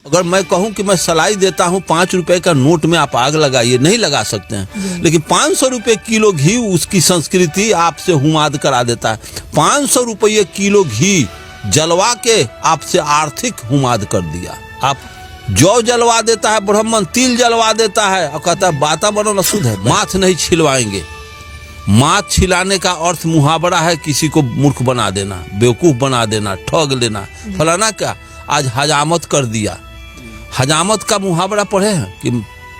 अगर मैं कहूं कि मैं सलाई देता हूं 5 रुपए का नोट में आप आग लगाइए, नहीं लगा सकते हैं, लेकिन 500 रुपए किलो घी उसकी संस्कृति आपसे हुमाद करा देता है। 500 रुपये किलो घी जलवा के आपसे आर्थिक हुमाद कर दिया। आप जौ जलवा देता है ब्राह्मण, तिल जलवा देता है और कहता है वातावरण अशुद्ध है, माथ नहीं छिलवाएंगे। माथ छिलाने का अर्थ मुहावरा है किसी को मूर्ख बना देना, बेवकूफ बना देना, ठग लेना। फलाना क्या आज हजामत कर दिया, हजामत का मुहावरा पढ़े हैं कि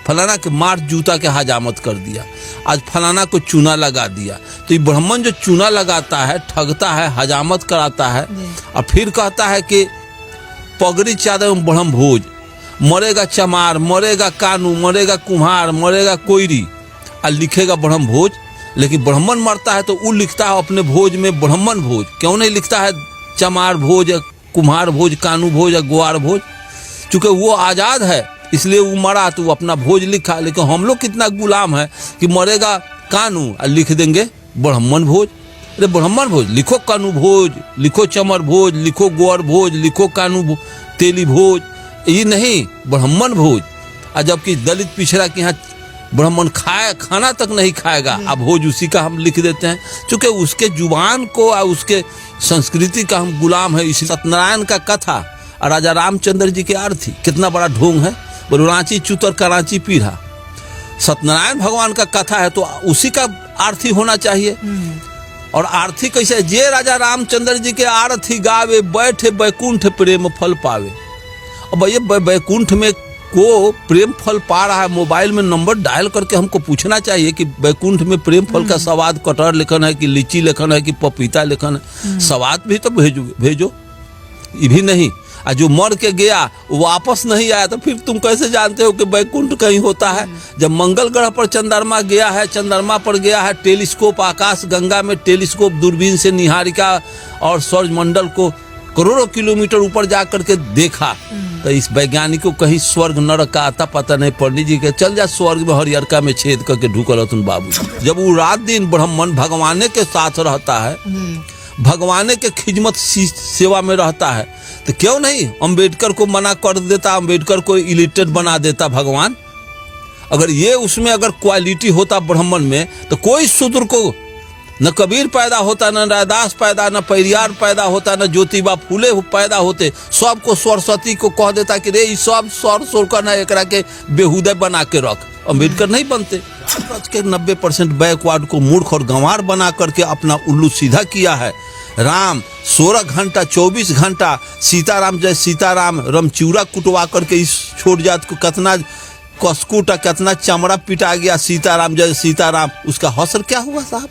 फलाना के मार जूता के हजामत कर दिया, आज फलाना को चूना लगा दिया। तो ये ब्राह्मण जो चूना लगाता है, ठगता है, हजामत कराता है और फिर कहता है कि पगड़ी चादर में ब्रह्म भोज, मरेगा चमार, मरेगा कानू, मरेगा कुम्हार, मरेगा कोयरी और लिखेगा ब्रह्म भोज। लेकिन ब्राह्मण मरता है तो वो लिखता है अपने भोज में ब्राह्मण भोज, क्यों नहीं लिखता है चमार भोज, कुम्हार भोज, कानू भोज या ग्वार भोज? चूंकि वो आज़ाद है इसलिए वो मरा तो वो अपना भोज लिखा। लेकिन हम लोग कितना गुलाम है कि मरेगा कानू और लिख देंगे ब्राह्मण भोज। अरे ब्राह्मण भोज लिखो, कानू भोज लिखो, चमर भोज लिखो, ग्वार भोज लिखो, कानू तेली भोज, ये नहीं ब्राह्मण भोज। और जबकि दलित पिछड़ा के यहाँ ब्राह्मण खाना तक नहीं खाएगा, अब भोज उसी का हम लिख देते हैं। चूंकि उसके जुबान को और उसके संस्कृति का हम गुलाम है। इसी सत्यनारायण का कथा और राजा रामचंद्र जी के आरती कितना बड़ा ढोंग है। बोलो रांची चुतर कराची पीढ़ा, सत्यनारायण भगवान का कथा है तो उसी का आरती होना चाहिए। और आरती कैसे? जे राजा रामचंद्र जी के आरती गावे, बैठे बैकुंठ प्रेम फल पावे। अब भैया बैकुंठ में को प्रेम फल पा रहा है, मोबाइल में नंबर डायल करके हमको पूछना चाहिए कि बैकुंठ में प्रेम फल का स्वाद कटहर लेखन है कि लीची लेखन है कि पपीता लेखन है? स्वाद भी तो भेजो, ये भी नहीं। और जो मर के गया वो वापस नहीं आया तो फिर तुम कैसे जानते हो कि बैकुंठ कहीं होता है? जब मंगल ग्रह पर चंद्रमा गया है, चंद्रमा पर गया है, टेलीस्कोप आकाश गंगा में टेलीस्कोप दूरबीन से निहारिका और सौरमंडल को करोड़ों किलोमीटर ऊपर जा करके देखा, तो इस वैज्ञानिक को कहीं स्वर्ग नरक का आता पता नहीं। पंडित जी के चल जा स्वर्ग में हरियरका में छेद करके ढुकल तुम बाबू। जब वो रात दिन ब्राह्मण भगवाने के साथ रहता है, भगवाने के खिदमत सेवा में रहता है, तो क्यों नहीं अंबेडकर को मना कर देता, अंबेडकर को इलिटरेट बना देता भगवान? अगर ये उसमें अगर क्वालिटी होता ब्राह्मण में तो कोई शूद्र को न कबीर पैदा होता, न रैदास पैदा, न पेरियार पैदा होता, न ज्योतिबा फूले पैदा होते। सबको सरस्वती को कह देता कि रे ये सब सौर सोरकर न एकरा के बेहुदे बना के रख। अंबेडकर नहीं बनते। के 90% बैकवर्ड को मूर्ख और गंवार बना करके अपना उल्लू सीधा किया है। राम 16 घंटा 24 घंटा सीताराम जय सीताराम रमचूरा कुटवा करके इस छोट जात को कितना कसकुटा, कितना चमड़ा पिटा गया। सीताराम जय सीताराम, उसका हौसर क्या हुआ साहब?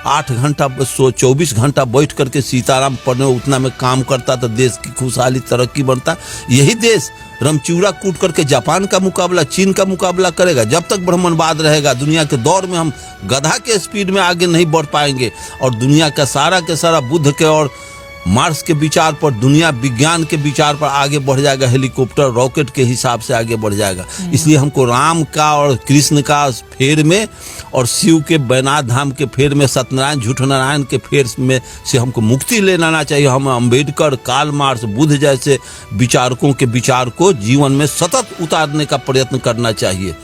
8 घंटा 24 घंटा बैठ करके सीताराम पढ़ने उतना में काम करता तो देश की खुशहाली तरक्की बनता। यही देश रमचूरा कूट करके जापान का मुकाबला, चीन का मुकाबला करेगा। जब तक ब्राह्मणवाद रहेगा दुनिया के दौर में हम गधा के स्पीड में आगे नहीं बढ़ पाएंगे। और दुनिया का सारा बुद्ध के और मार्स के विचार पर, दुनिया विज्ञान के विचार पर आगे बढ़ जाएगा। हेलीकॉप्टर रॉकेट के हिसाब से आगे बढ़ जाएगा। इसलिए हमको राम का और कृष्ण का फेर में और शिव के बैनाथ धाम के फेर में, सत्यनारायण झूठ नारायण के फेर में से हमको मुक्ति लेना चाहिए। हम अंबेडकर, कार्ल मार्क्स, बुद्ध जैसे विचारकों के विचार को जीवन में सतत उतारने का प्रयत्न करना चाहिए।